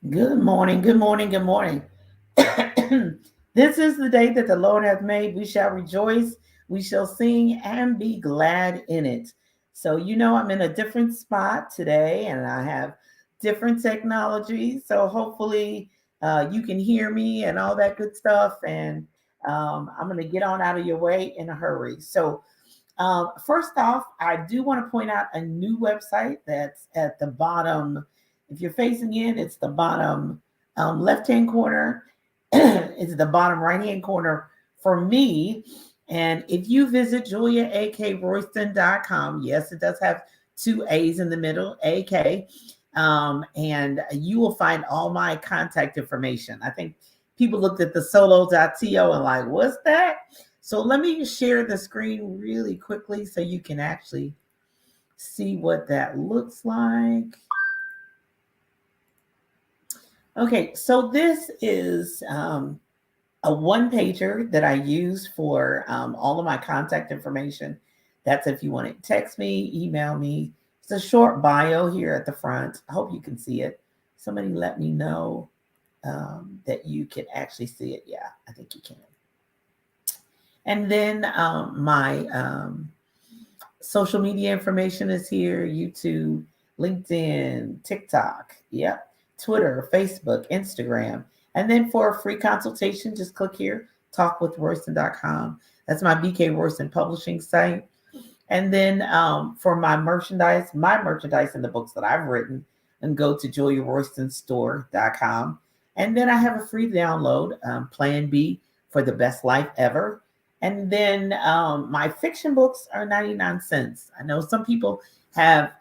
Good morning, good morning, good morning. This is the day that the Lord hath made. We shall rejoice, we shall sing, and be glad in it. So, I'm in a different spot today and I have different technology. So, hopefully, you can hear me and all that good stuff. And I'm going to get on out of your way in a hurry. So, first off, I do want to point out a new website that's at the bottom. If you're facing in, it's the bottom left hand corner, it's the bottom right hand corner for me. And if you visit juliaakroyston.com, yes, it does have two A's in the middle, AK, and you will find all my contact information. I think people looked at the solo.to and like, what's that? So let me share the screen really quickly so you can actually see what that looks like. Okay, so this is a one pager that I use for all of my contact information. That's if you want to text me, email me. It's a short bio here at the front. I hope you can see it. Somebody let me know that you can actually see it. Yeah, I think you can. And then my social media information is here: YouTube, LinkedIn, TikTok, yep, Twitter, Facebook, Instagram. And then for a free consultation, just click here, talkwithroyston.com. That's my BK Royston publishing site. And then for my merchandise and the books that I've written, and go to juliaroystonstore.com. And then I have a free download, Plan B for the best life ever. And then my fiction books are 99 cents. I know some people have,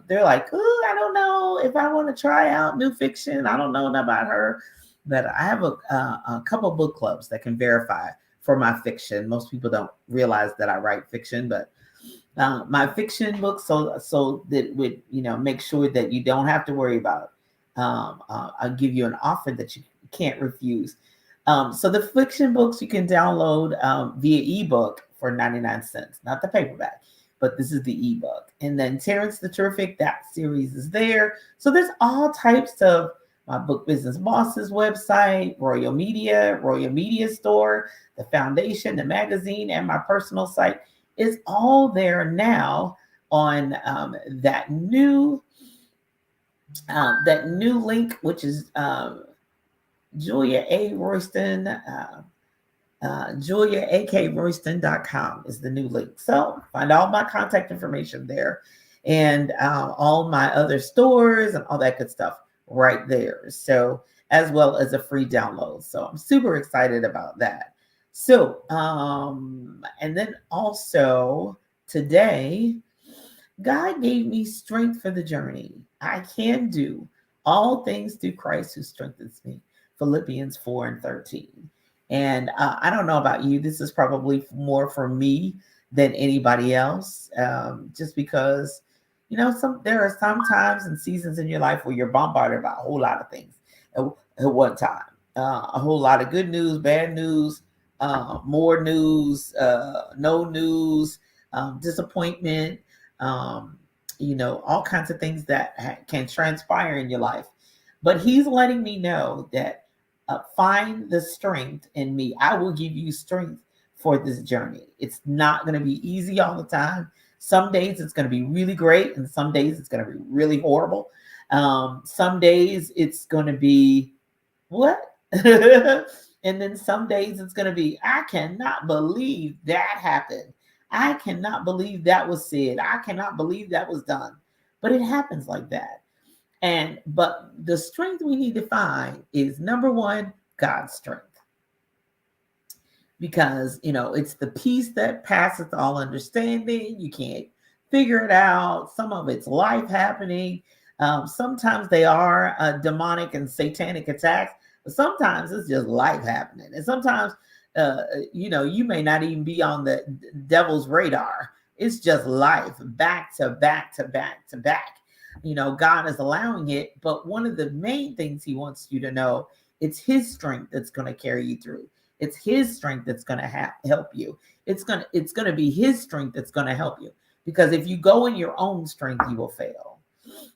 they're like, oh, I don't know if I want to try out new fiction. I don't know about her. But I have a couple book clubs that can verify for my fiction. Most people don't realize that I write fiction, but my fiction books, so that would make sure that you don't have to worry about. I'll give you an offer that you can't refuse. So the fiction books you can download via ebook for 99 cents, not the paperback, but this is the ebook. And then Terrence the Terrific, that series is there. So there's all types of my Book Business Bosses website, Royal Media Store, the foundation, the magazine, and my personal site is all there now on that new link, which is Julia A. Royston, juliaakroyston.com is the new link. So find all my contact information there and all my other stores and all that good stuff right there. So, as well as a free download. So I'm super excited about that. So, and then also today, God gave me strength for the journey. I can do all things through Christ who strengthens me. Philippians 4 and 13. And I don't know about you, this is probably more for me than anybody else, just because, there are some times and seasons in your life where you're bombarded by a whole lot of things at one time. A whole lot of good news, bad news, more news, no news, disappointment, all kinds of things that can transpire in your life. But he's letting me know that find the strength in me. I will give you strength for this journey. It's not going to be easy all the time. Some days it's going to be really great, and some days it's going to be really horrible. Some days it's going to be what? And then some days it's going to be, I cannot believe that happened. I cannot believe that was said. I cannot believe that was done. But it happens like that. But the strength we need to find is number one, God's strength. Because, it's the peace that passeth all understanding. You can't figure it out. Some of it's life happening. Sometimes they are demonic and satanic attacks, but sometimes it's just life happening. And sometimes, you may not even be on the devil's radar. It's just life back to back to back to back. God is allowing it, but one of the main things he wants you to know, it's his strength that's going to carry you through. It's his strength that's going to help you. It's going to be his strength that's going to help you. Because if you go in your own strength, you will fail.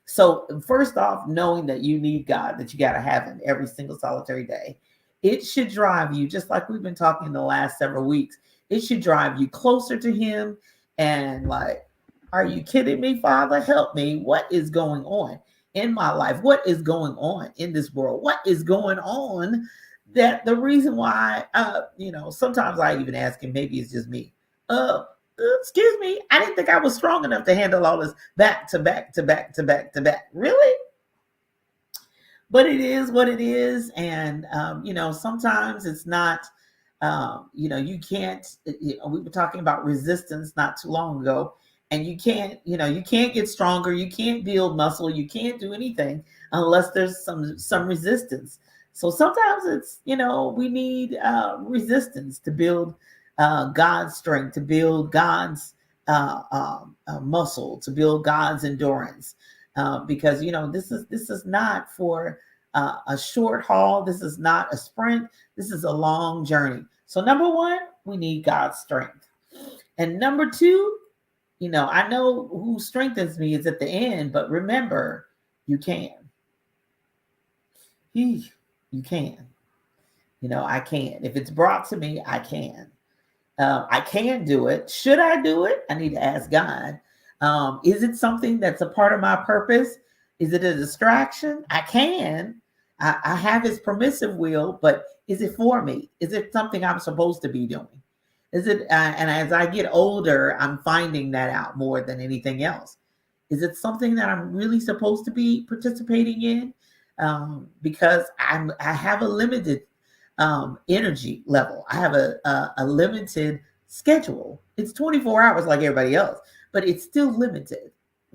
So first off, knowing that you need God, that you got to have him every single solitary day, it should drive you, just like we've been talking the last several weeks, it should drive you closer to him. And like, are you kidding me, Father? Help me. What is going on in my life? What is going on in this world? What is going on? That the reason why, sometimes I even ask him, maybe it's just me. Excuse me, I didn't think I was strong enough to handle all this back to back to back to back to back. Really? But it is what it is. And, sometimes it's not, you can't, we were talking about resistance not too long ago. And you can't get stronger. You can't build muscle. You can't do anything unless there's some resistance. So sometimes it's, we need resistance to build God's strength, to build God's muscle, to build God's endurance. Because this is not for a short haul. This is not a sprint. This is a long journey. So number one, we need God's strength. And number two, I know who strengthens me is at the end, but remember, you can. You can. I can. If it's brought to me, I can. I can do it. Should I do it? I need to ask God. Is it something that's a part of my purpose? Is it a distraction? I can. I have his permissive will, but is it for me? Is it something I'm supposed to be doing? Is it? And as I get older, I'm finding that out more than anything else. Is it something that I'm really supposed to be participating in? Because I have a limited energy level. I have a limited schedule. It's 24 hours like everybody else, but it's still limited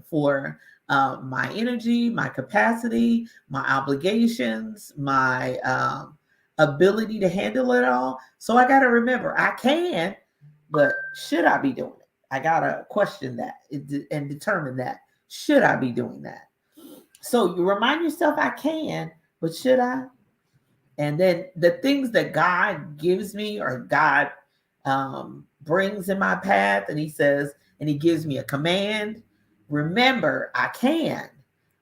for my energy, my capacity, my obligations, my ability to handle it all. So I got to remember, I can, but should I be doing it? I got to question that and determine that. Should I be doing that? So you remind yourself, I can, but should I? And then the things that God gives me or God brings in my path, and he says, and he gives me a command, remember, I can,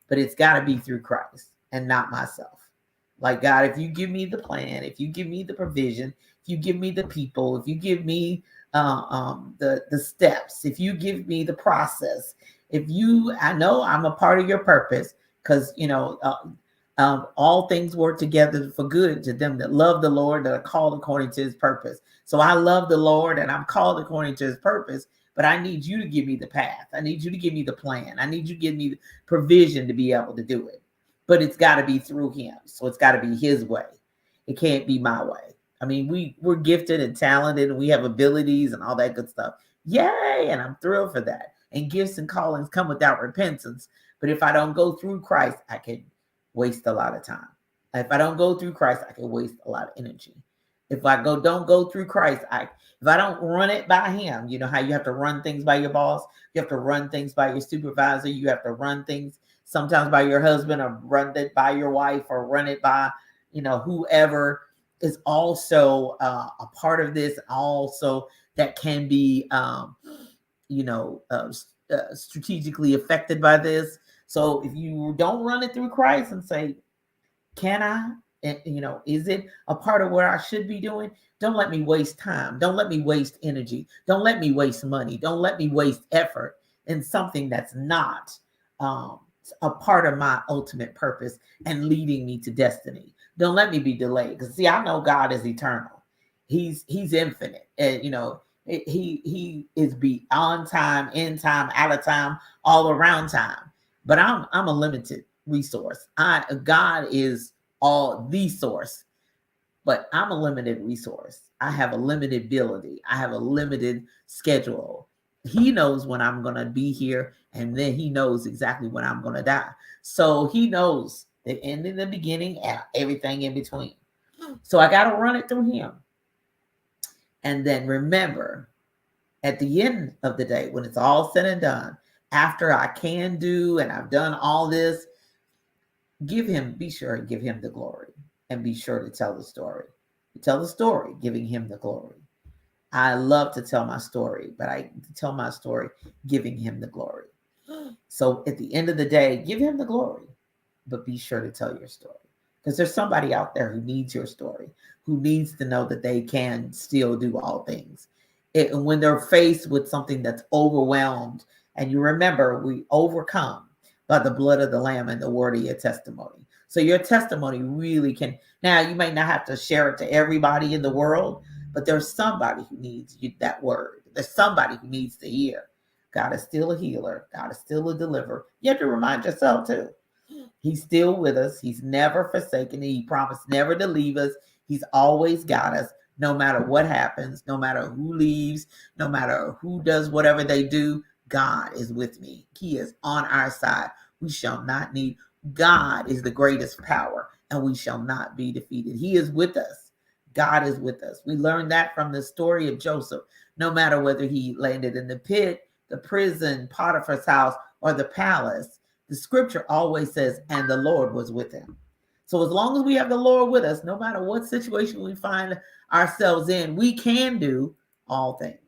but it's got to be through Christ and not myself. Like, God, if you give me the plan, if you give me the provision, if you give me the people, if you give me the steps, if you give me the process, I know I'm a part of your purpose, because, all things work together for good to them that love the Lord, that are called according to his purpose. So I love the Lord and I'm called according to his purpose, but I need you to give me the path. I need you to give me the plan. I need you to give me the provision to be able to do it. But it's got to be through him. So it's got to be his way. It can't be my way. I mean, we're gifted and talented and we have abilities and all that good stuff. Yay. And I'm thrilled for that. And gifts and callings come without repentance. But if I don't go through Christ, I can waste a lot of time. If I don't go through Christ, I can waste a lot of energy. If I don't go through Christ, if I don't run it by him, you know how you have to run things by your boss, you have to run things by your supervisor, you have to run things sometimes by your husband, or run it by your wife, or run it by, whoever is also a part of this, also that can be, strategically affected by this. So if you don't run it through Christ and say, can I? And, is it a part of what I should be doing? Don't let me waste time. Don't let me waste energy. Don't let me waste money. Don't let me waste effort in something that's not a part of my ultimate purpose and leading me to destiny. Don't let me be delayed. Because see, I know God is eternal. He's infinite. And, he is beyond time, in time, out of time, all around time. But I'm a limited resource. God is all the source, but I'm a limited resource. I have a limited ability. I have a limited schedule. He knows when I'm going to be here, and then he knows exactly when I'm going to die. So he knows the end and the beginning and everything in between. So I got to run it through him. And then remember, at the end of the day, when it's all said and done, after I can do and I've done all this, be sure and give him the glory, and be sure to tell the story. Tell the story, giving him the glory. I love to tell my story, but I tell my story giving him the glory. So at the end of the day, give him the glory, but be sure to tell your story. Because there's somebody out there who needs your story, who needs to know that they can still do all things. And when they're faced with something that's overwhelmed, and you remember, we overcome by the blood of the Lamb and the word of your testimony. So your testimony really can, now you may not have to share it to everybody in the world, but there's somebody who needs you, that word. There's somebody who needs to hear. God is still a healer. God is still a deliverer. You have to remind yourself too. He's still with us. He's never forsaken. He promised never to leave us. He's always got us, no matter what happens, no matter who leaves, no matter who does whatever they do. God is with me. He is on our side. We shall not need. God is the greatest power, and we shall not be defeated. He is with us. God is with us. We learned that from the story of Joseph. No matter whether he landed in the pit, the prison, Potiphar's house, or the palace, the scripture always says, and the Lord was with him. So as long as we have the Lord with us, no matter what situation we find ourselves in, we can do all things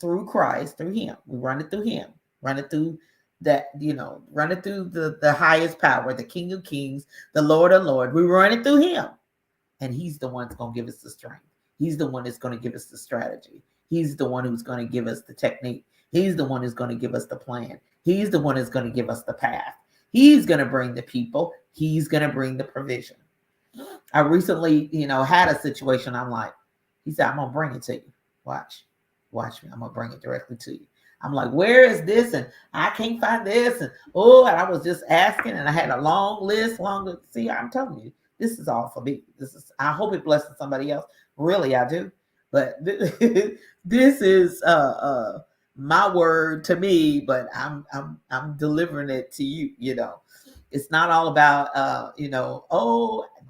through Christ, through him. We run it through him, run it through that, run it through the highest power, the King of Kings, the Lord of Lords. We run it through him. And he's the one that's going to give us the strength. He's the one that's going to give us the strategy. He's the one who's going to give us the technique. He's the one who's going to give us the plan. He's the one who's going to give us the path. He's going to bring the people. He's going to bring the provision. I recently, had a situation. I'm like, he said, I'm going to bring it to you. Watch me. I'm going to bring it directly to you. I'm like, where is this? And I can't find this. And I was just asking, and I had a long list. See, I'm telling you, this is all for me. I hope it blesses somebody else. Really, I do. But this is my word to me, but I'm delivering it to you. It's not all about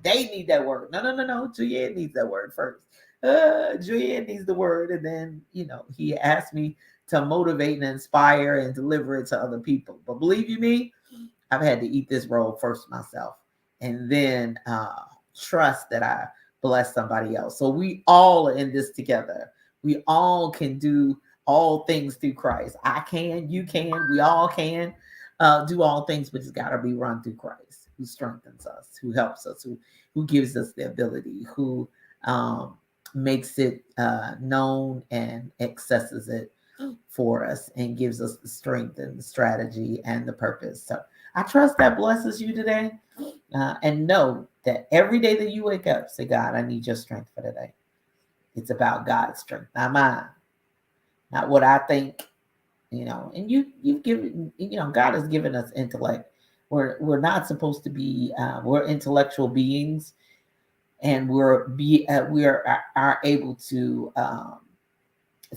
they need that word. No. Juliet needs that word first. Juliet needs the word, and then he asked me to motivate and inspire and deliver it to other people. But believe you me, I've had to eat this role first myself, and then trust that I bless somebody else. So we all are in this together. We all can do all things through Christ. I can, you can, we all can do all things, but it's got to be run through Christ, who strengthens us, who helps us, who gives us the ability, who makes it known and accesses it for us and gives us the strength and the strategy and the purpose. So I trust that blesses you today. And know that every day that you wake up, say, God, I need your strength for today. It's about God's strength, not mine, not what I think, and you've given, God has given us intellect. We're not supposed to be, we're intellectual beings, and we are able to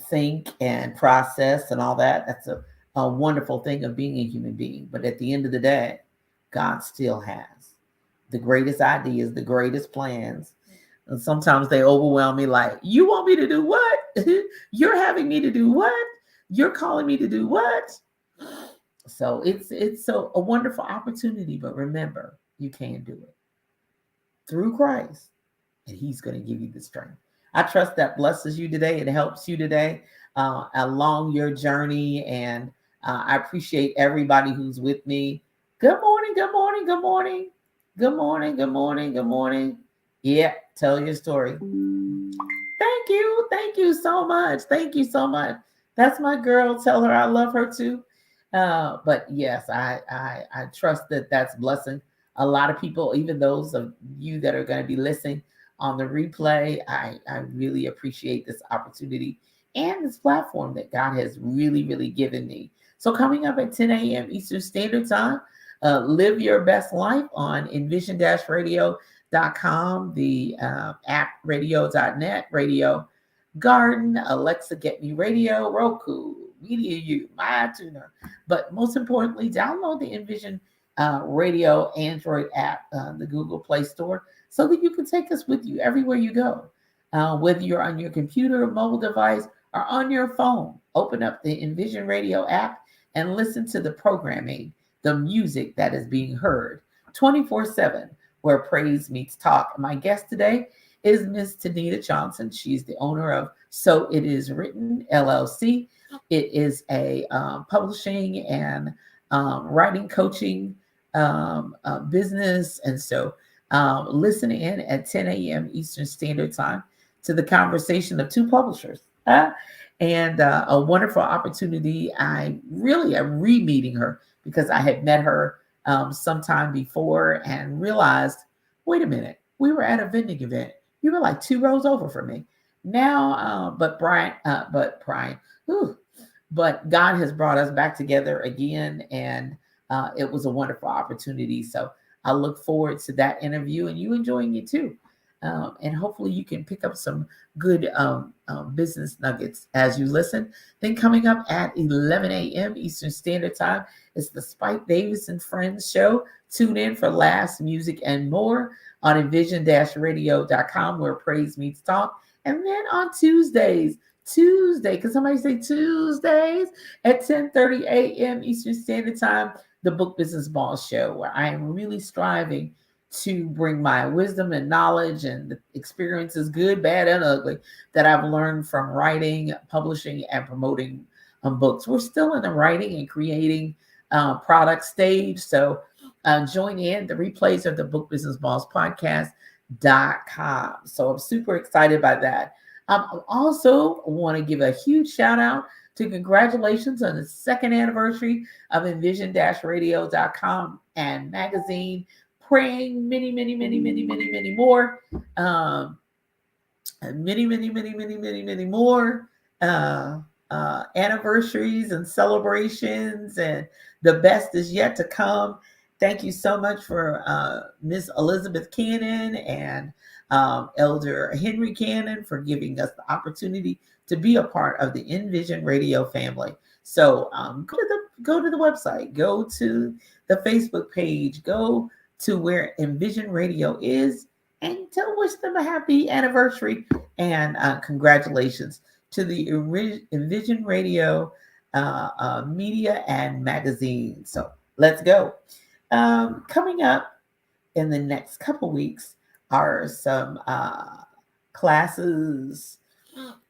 think and process and all that. That's a wonderful thing of being a human being. But at the end of the day, God still has the greatest ideas, the greatest plans. And sometimes they overwhelm me like, you want me to do what? You're having me to do what? You're calling me to do what? So it's a wonderful opportunity, but remember, you can do it through Christ, and he's going to give you the strength. I trust that blesses you today. It helps you today along your journey, and I appreciate everybody who's with me. Good morning, good morning, good morning. Good morning, good morning, good morning. Yeah, tell your story. Thank you so much. Thank you so much. That's my girl. Tell her I love her too. But yes, I trust that that's blessing a lot of people, even those of you that are going to be listening on the replay. I really appreciate this opportunity and this platform that God has really, really given me. So coming up at 10 a.m. Eastern Standard Time, live your best life on envision-radio.com, the app radio.net, Radio Garden, Alexa Get Me Radio, Roku, Media U, My iTuner. But most importantly, download the Envision Radio Android app, the Google Play Store, so that you can take us with you everywhere you go. Whether you're on your computer, mobile device, or on your phone, open up the Envision Radio app and listen to the programming, the music that is being heard 24/7, where praise meets talk. My guest today is Miss Tanita Johnson. She's the owner of So It Is Written, LLC. It is a publishing and writing coaching business. And so listen in at 10 a.m. Eastern Standard Time to the conversation of two publishers. And a wonderful opportunity. I really am re-meeting her because I had met her sometime before and realized, wait a minute, we were at a vending event. You were like 2 rows over from me. Now, but God has brought us back together again, and it was a wonderful opportunity. So I look forward to that interview and you enjoying it too. And hopefully you can pick up some good business nuggets as you listen. Then coming up at 11 a.m. Eastern Standard Time is the Spike Davis and Friends show. Tune in for laughs, music, and more on envision-radio.com, where praise meets talk. And then on Tuesday, because somebody say Tuesdays at 10:30 a.m. Eastern Standard Time, the Book Business Boss Show, where I am really striving to bring my wisdom and knowledge and the experiences, good, bad, and ugly, that I've learned from writing, publishing, and promoting books. We're still in the writing and creating product stage. So join in. The replays of the Book Business Boss podcast.com. So I'm super excited by that. I also want to give a huge shout out to congratulations on the 2nd anniversary of envision-radio.com and magazine. Praying many more, many more anniversaries and celebrations, and the best is yet to come. Thank you so much for Miss Elizabeth Cannon and Elder Henry Cannon for giving us the opportunity to be a part of the Envision Radio family. So go to the website, go to the Facebook page, go to where Envision Radio is, and wish them a happy anniversary and congratulations to the Envision Radio media and magazine. So let's go. Coming up in the next couple weeks are some classes.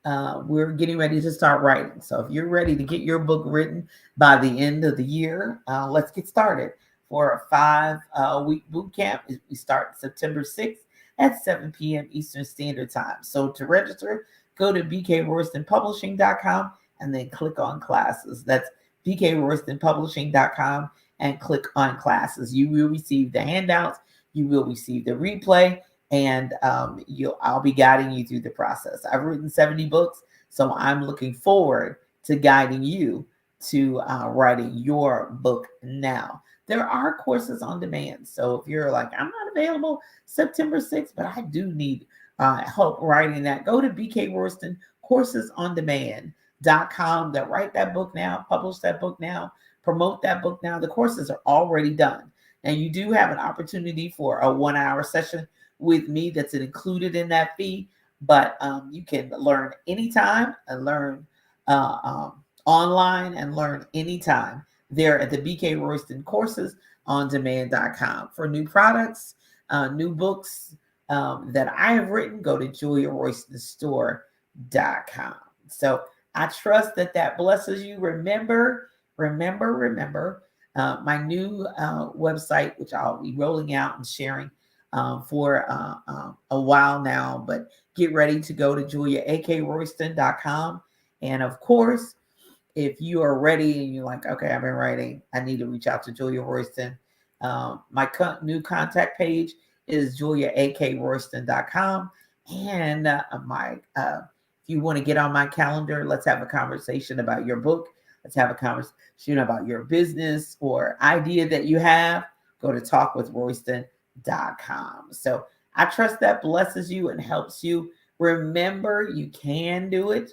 We're getting ready to start writing. So if you're ready to get your book written by the end of the year, let's get started. For a 5-week boot camp, we start September 6th at 7 p.m. Eastern Standard Time. So to register, go to bkroystonpublishing.com and then click on classes. That's bkroystonpublishing.com and click on classes. You will receive the handouts, you will receive the replay, and I'll be guiding you through the process. I've written 70 books, so I'm looking forward to guiding you to writing your book now. There are courses on demand. So if you're like, I'm not available September 6th, but I do need help writing that, go to BK Royston Courses on Demand.com. That write that book now, publish that book now, promote that book now. The courses are already done. And you do have an opportunity for a 1-hour session with me that's included in that fee. But you can learn anytime and learn online and learn anytime there at the BK Royston Courses on Demand.com. For new products, new books that I have written, go to JuliaRoystonStore.com. So I trust that blesses you. Remember my new website, which I'll be rolling out and sharing for a while now, but get ready to go to JuliaAKRoyston.com. And of course, if you are ready and you're like, okay, I've been writing, I need to reach out to Julia Royston. My new contact page is JuliaAKRoyston.com. And if you want to get on my calendar, let's have a conversation about your book. Let's have a conversation about your business or idea that you have. Go to talkwithroyston.com. So I trust that blesses you and helps you. Remember, you can do it.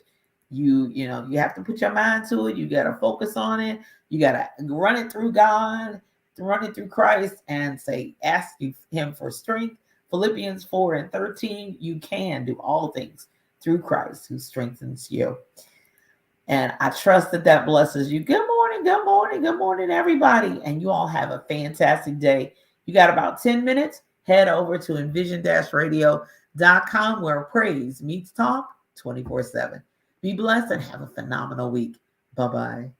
You have to put your mind to it. You got to focus on it. You got to run it through God, run it through Christ, and ask him for strength. Philippians 4:13, you can do all things through Christ who strengthens you. And I trust that blesses you. Good morning, everybody. And you all have a fantastic day. You got about 10 minutes. Head over to envision-radio.com, where praise meets talk 24/7. Be blessed and have a phenomenal week. Bye-bye.